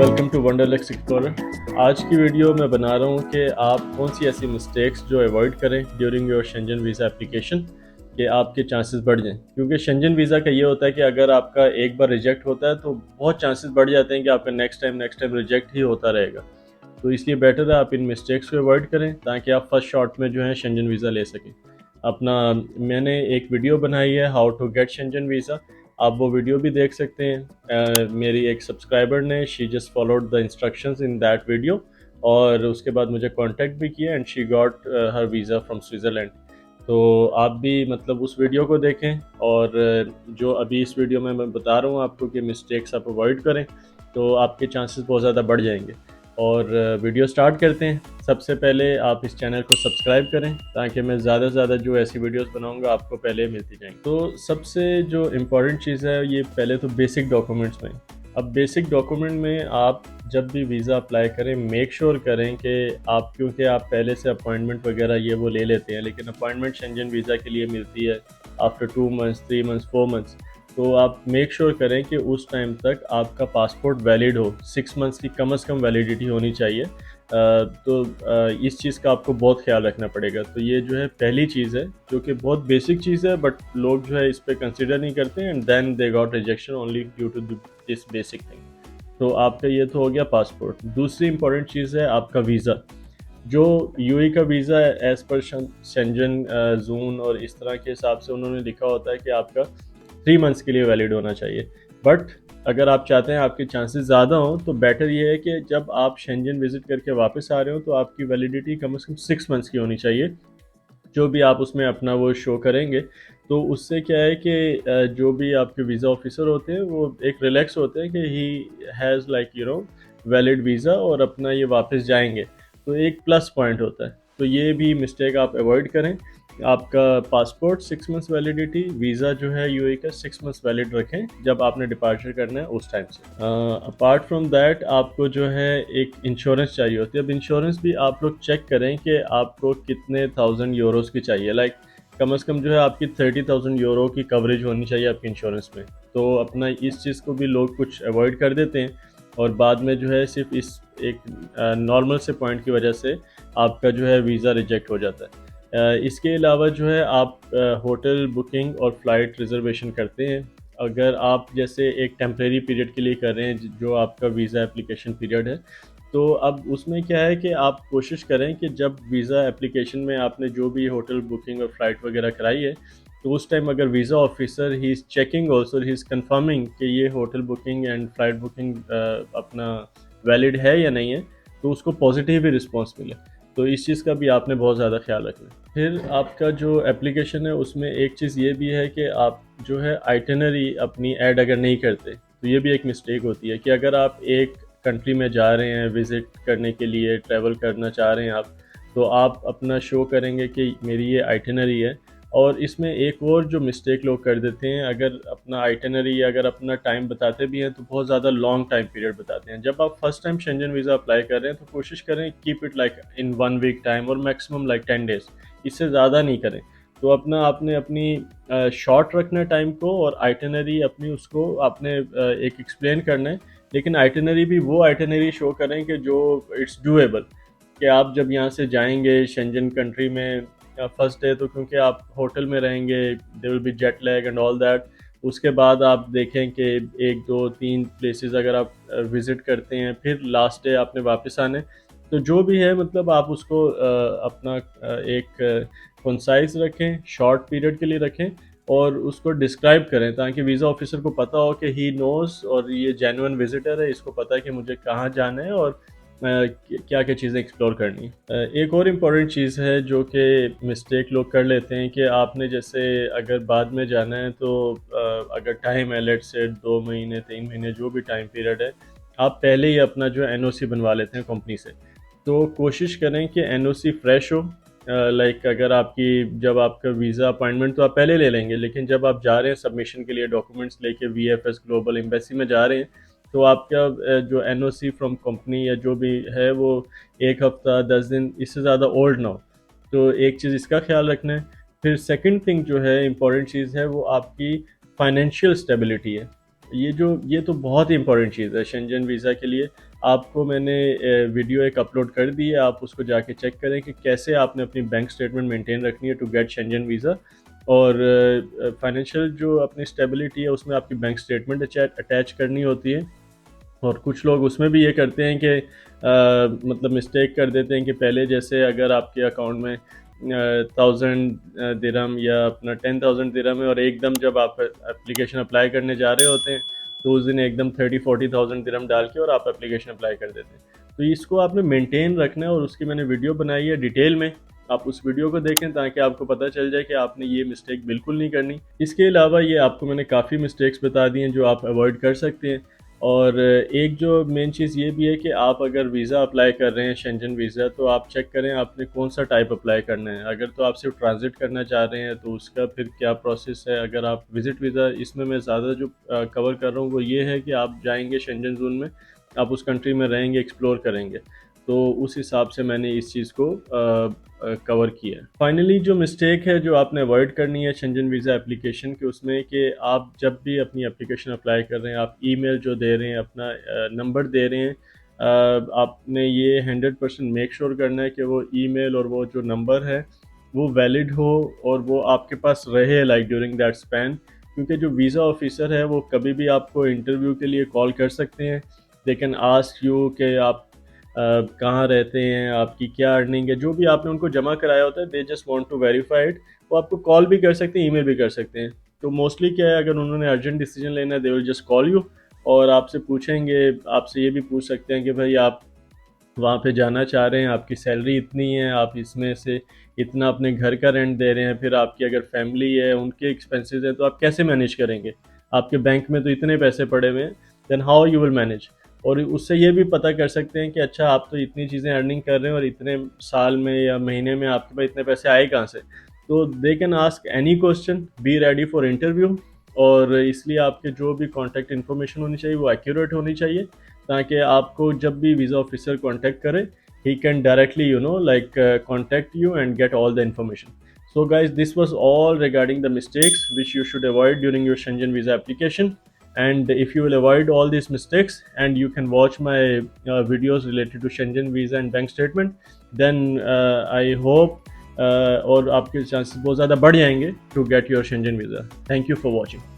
Welcome to ونڈرلیکس explorer. آج کی video میں بنا رہا ہوں کہ آپ کون سی ایسی مسٹیکس جو ایوائڈ کریں ڈیورنگ یور شنجن ویزا اپلیکیشن کہ آپ کے چانسز بڑھ جائیں، کیونکہ شنجن ویزا کا یہ ہوتا ہے کہ اگر آپ کا ایک بار ریجیکٹ ہوتا ہے تو بہت چانسز بڑھ جاتے ہیں کہ آپ کا نیکسٹ ٹائم ریجیکٹ ہی ہوتا رہے گا۔ تو اس لیے بیٹر ہے آپ ان مسٹیکس کو ایوائڈ کریں تاکہ آپ فرسٹ شاٹ میں جو ہے شنجن ویزا لے سکیں۔ میں نے ایک ویڈیو بنائی ہے ہاؤ ٹو گیٹ شنجن ویزا، آپ وہ ویڈیو بھی دیکھ سکتے ہیں۔ میری ایک سبسکرائبر نے she just followed the instructions in that video, اور اس کے بعد مجھے کانٹیکٹ بھی کیا and she got Hare visa from Switzerland. تو آپ بھی مطلب اس ویڈیو کو دیکھیں، اور جو ابھی اس ویڈیو میں بتا رہا ہوں آپ کو کہ مسٹیکس آپ اوائڈ کریں تو آپ کے چانسز بہت زیادہ بڑھ جائیں گے۔ اور ویڈیو سٹارٹ کرتے ہیں۔ سب سے پہلے آپ اس چینل کو سبسکرائب کریں تاکہ میں زیادہ سے زیادہ جو ایسی ویڈیوز بناؤں گا آپ کو پہلے ملتی جائیں۔ تو سب سے جو امپورٹنٹ چیز ہے یہ پہلے تو بیسک ڈاکومنٹس میں۔ اب بیسک ڈاکومنٹ میں آپ جب بھی ویزا اپلائی کریں میک شور کریں کہ آپ، کیونکہ آپ پہلے سے اپوائنٹمنٹ وغیرہ یہ وہ لے لیتے ہیں، لیکن اپوائنٹمنٹ شنجن ویزا کے لیے ملتی ہے آفٹر 2 months 3 months 4 months۔ تو آپ میک شور کریں کہ اس ٹائم تک آپ کا پاسپورٹ ویلڈ ہو، 6 months کی کم از کم ویلیڈیٹی ہونی چاہیے۔ تو اس چیز کا آپ کو بہت خیال رکھنا پڑے گا۔ تو یہ جو ہے پہلی چیز ہے جو کہ بہت بیسک چیز ہے، بٹ لوگ جو ہے اس پہ کنسیڈر نہیں کرتے، and then they got rejection only due to this basic thing. تو آپ کا یہ تو ہو گیا پاسپورٹ۔ دوسری امپورٹنٹ چیز ہے آپ کا ویزا۔ جو یو اے کا ویزا ہے ایز پر شنجن زون اور اس طرح کے حساب سے انہوں نے لکھا ہوتا ہے کہ آپ کا 3 months کے لیے ویلڈ ہونا چاہیے، بٹ اگر آپ چاہتے ہیں آپ کے چانسز زیادہ ہوں تو بیٹر یہ ہے کہ جب آپ شنجن وزٹ کر کے واپس آ رہے ہو تو آپ کی ویلیڈیٹی کم از کم 6 months کی ہونی چاہیے، جو بھی آپ اس میں اپنا وہ شو کریں گے۔ تو اس سے کیا ہے کہ جو بھی آپ کے ویزا آفیسر ہوتے ہیں وہ ایک ریلیکس ہوتے ہیں کہ he has like valid visa, اور اپنا یہ واپس جائیں گے، تو ایک پلس پوائنٹ ہوتا ہے۔ تو یہ بھی مسٹیک آپ ایوائڈ کریں۔ آپ کا پاسپورٹ 6 months ویلیڈیٹی، ویزا جو ہے یو اے کا 6 months ویلڈ رکھیں جب آپ نے ڈپارچر کرنا ہے اس ٹائم سے۔ اپارٹ فرام دیٹ آپ کو جو ہے ایک انشورنس چاہیے ہوتی ہے۔ اب انشورنس بھی آپ لوگ چیک کریں کہ آپ کو کتنے 1000 euros کی چاہیے، لائک کم از کم جو ہے آپ کی 30,000 euro کی کوریج ہونی چاہیے آپ کی انشورنس میں۔ تو اپنا اس چیز کو بھی لوگ کچھ ایوائڈ کر دیتے ہیں، اور بعد میں جو ہے صرف اس ایک نارمل سے پوائنٹ کی وجہ سے آپ کا جو ہے ویزا ریجیکٹ ہو جاتا ہے۔ اس کے علاوہ جو ہے آپ ہوٹل بکنگ اور فلائٹ ریزرویشن کرتے ہیں، اگر آپ جیسے ایک ٹیمپریری پیریڈ کے لیے کر رہے ہیں جو آپ کا ویزا اپلیکیشن پیریڈ ہے، تو اب اس میں کیا ہے کہ آپ کوشش کریں کہ جب ویزا اپلیکیشن میں آپ نے جو بھی ہوٹل بکنگ اور فلائٹ وغیرہ کرائی ہے تو اس ٹائم اگر visa officer he is checking also, he is confirming کہ یہ hotel booking and flight booking اپنا ویلڈ ہے یا نہیں ہے، تو اس کو پازیٹیو ہی رسپانس ملے۔ تو اس چیز کا بھی آپ نے بہت زیادہ خیال رکھنا ہے۔ پھر آپ کا جو اپلیکیشن ہے اس میں ایک چیز یہ بھی ہے کہ آپ جو ہے آئٹنری اپنی ایڈ اگر نہیں کرتے تو یہ بھی ایک مسٹیک ہوتی ہے کہ اگر آپ ایک کنٹری میں جا رہے ہیں وزٹ کرنے کے لیے، ٹریول کرنا چاہ رہے ہیں آپ، تو آپ اپنا شو کریں گے کہ میری یہ آئٹنری ہے۔ اور اس میں ایک اور جو مسٹیک لوگ کر دیتے ہیں، اگر اپنا آئٹنری یا اگر اپنا ٹائم بتاتے بھی ہیں تو بہت زیادہ لانگ ٹائم پیریڈ بتاتے ہیں۔ جب آپ فرسٹ ٹائم شنجن ویزا اپلائی کر رہے ہیں تو کوشش کریں keep it like in 1 week time, اور میکسیمم لائک 10 days، اس سے زیادہ نہیں کریں۔ تو اپنا آپ نے اپنی شارٹ رکھنا ہے ٹائم کو، اور آئٹنری اپنی اس کو آپ نے ایک ایکسپلین کرنا ہے، لیکن آئٹنری بھی وہ آئٹنری شو کریں کہ جو اٹس ڈویبل، کہ آپ جب یہاں سے جائیں گے شنجن کنٹری میں فرسٹ ڈے تو کیونکہ آپ ہوٹل میں رہیں گے، there will be jet lag and all that, اس کے بعد آپ دیکھیں کہ 1 2 3 پلیسز اگر آپ وزٹ کرتے ہیں، پھر لاسٹ ڈے آپ نے واپس آنے، تو جو بھی ہے مطلب آپ اس کو اپنا ایک کنسائز رکھیں، شارٹ پیریڈ کے لیے رکھیں، اور اس کو ڈسکرائب کریں تاکہ ویزا آفیسر کو پتہ ہو کہ ہی نوز، اور یہ جینوئن وزٹر ہے، اس کو پتہ ہے کہ مجھے کہاں جانا ہے اور کیا کیا چیزیں ایکسپلور کرنی ہے۔ ایک اور امپورٹنٹ چیز ہے جو کہ مسٹیک لوگ کر لیتے ہیں کہ آپ نے جیسے اگر بعد میں جانا ہے تو اگر ٹائم ہے لیٹ سے 2 مہینے 3 مہینے جو بھی ٹائم پیریڈ ہے، آپ پہلے ہی اپنا جو این او سی بنوا لیتے ہیں کمپنی سے۔ تو کوشش کریں کہ این او سی فریش ہو، لائک اگر آپ کی جب آپ کا ویزا اپائنٹمنٹ تو آپ پہلے لے لیں گے، لیکن جب آپ جا رہے ہیں سبمیشن کے لیے ڈاکومنٹس لے کے V F S global embassy میں جا رہے ہیں، تو آپ کا جو N O C from company یا جو بھی ہے وہ 1 ہفتہ 10 دن اس سے زیادہ اولڈ نہ ہو۔ تو ایک چیز اس کا خیال رکھنا ہے۔ پھر سیکنڈ تھنگ جو ہے امپورٹنٹ چیز ہے وہ آپ کی فائنینشیل اسٹیبلٹی ہے۔ یہ تو بہت ہی امپورٹنٹ چیز ہے شنجن ویزا کے لیے. آپ کو میں نے ویڈیو ایک اپلوڈ کر دی ہے, آپ اس کو جا کے چیک کریں کہ کیسے آپ نے اپنی بینک اسٹیٹمنٹ مینٹین رکھنی ہے ٹو گیٹ شنجن ویزا. اور فائنینشیل جو اپنی اسٹیبلٹی ہے اس میں آپ کی بینک اسٹیٹمنٹ اٹیچ کرنی ہوتی ہے. اور کچھ لوگ اس میں بھی یہ کرتے ہیں کہ مطلب مسٹیک کر دیتے ہیں کہ پہلے جیسے اگر آپ کے اکاؤنٹ میں 1000 درہم یا اپنا 10,000 درہم ہے, اور ایک دم جب آپ اپلیکیشن اپلائی کرنے جا رہے ہوتے ہیں تو اس دن ایک دم 30-40,000 درہم ڈال کے اور آپ اپلیکیشن اپلائی کر دیتے ہیں. تو اس کو آپ نے مینٹین رکھنا ہے, اور اس کی میں نے ویڈیو بنائی ہے ڈیٹیل میں. آپ اس ویڈیو کو دیکھیں تاکہ آپ کو پتہ چل جائے کہ آپ نے یہ مسٹیک بالکل نہیں کرنی. اس کے علاوہ یہ آپ کو میں نے کافی مسٹیکس بتا دی ہیں جو آپ اوائڈ کر سکتے ہیں. اور ایک جو مین چیز یہ بھی ہے کہ آپ اگر ویزا اپلائی کر رہے ہیں شنجن ویزا, تو آپ چیک کریں آپ نے کون سا ٹائپ اپلائی کرنا ہے. اگر تو آپ صرف ٹرانزٹ کرنا چاہ رہے ہیں تو اس کا پھر کیا پروسیس ہے. اگر آپ وزٹ ویزا, اس میں زیادہ جو کور کر رہا ہوں وہ یہ ہے کہ آپ جائیں گے شنجن زون میں, آپ اس کنٹری میں رہیں گے, ایکسپلور کریں گے, تو اس حساب سے میں نے اس چیز کو کور کیا ہے. فائنلی جو مسٹیک ہے جو آپ نے اوائڈ کرنی ہے شنجن ویزا اپلیکیشن کے, اس میں کہ آپ جب بھی اپنی اپلیکیشن اپلائی کر رہے ہیں, آپ ای میل جو دے رہے ہیں, اپنا نمبر دے رہے ہیں, آپ نے یہ 100% میک شور کرنا ہے کہ وہ ای میل اور وہ جو نمبر ہے وہ ویلڈ ہو اور وہ آپ کے پاس رہے لائک ڈیورنگ دیٹ اسپین. کیونکہ جو ویزا آفیسر ہے وہ کبھی بھی آپ کو انٹرویو کے لیے کال کر سکتے ہیں. دے کین آسک یو کہ آپ کہاں رہتے ہیں, آپ کی کیا ارننگ ہے, جو بھی آپ نے ان کو جمع کرایا ہوتا ہے, they just want to verify it. وہ آپ کو کال بھی کر سکتے ہیں, ای میل بھی کر سکتے ہیں. تو موسٹلی کیا ہے, اگر انہوں نے ارجنٹ ڈیسیجن لینا ہے دے ول جسٹ کال یو, اور آپ سے پوچھیں گے, آپ سے یہ بھی پوچھ سکتے ہیں کہ بھائی آپ وہاں پہ جانا چاہ رہے ہیں, آپ کی سیلری اتنی ہے, آپ اس میں سے اتنا اپنے گھر کا رینٹ دے رہے ہیں, پھر آپ کی اگر فیملی ہے ان کے ایکسپینسز ہیں تو آپ کیسے مینیج کریں گے, آپ کے بینک میں تو اتنے پیسے پڑے ہوئے ہیں, then how you will manage. اور اس سے یہ بھی پتہ کر سکتے ہیں کہ اچھا آپ تو اتنی چیزیں ارننگ کر رہے ہیں اور اتنے سال میں یا مہینے میں آپ کے پاس اتنے پیسے آئے کہاں سے. تو they can ask any question, be ready for interview. اور اس لیے آپ کے جو بھی کانٹیکٹ انفارمیشن ہونی چاہیے وہ ایکوریٹ ہونی چاہیے, تاکہ آپ کو جب بھی ویزا آفیسر کانٹیکٹ کرے he can directly contact you and get all the information. So guys, this was all regarding the mistakes which you should avoid during your Schengen visa application. And if you will avoid all these mistakes and you can watch my videos related to Schengen visa and bank statement, then I hope اور آپ کے chances بہت زیادہ بڑھ جائیں گے to get your Schengen visa. Thank you for watching.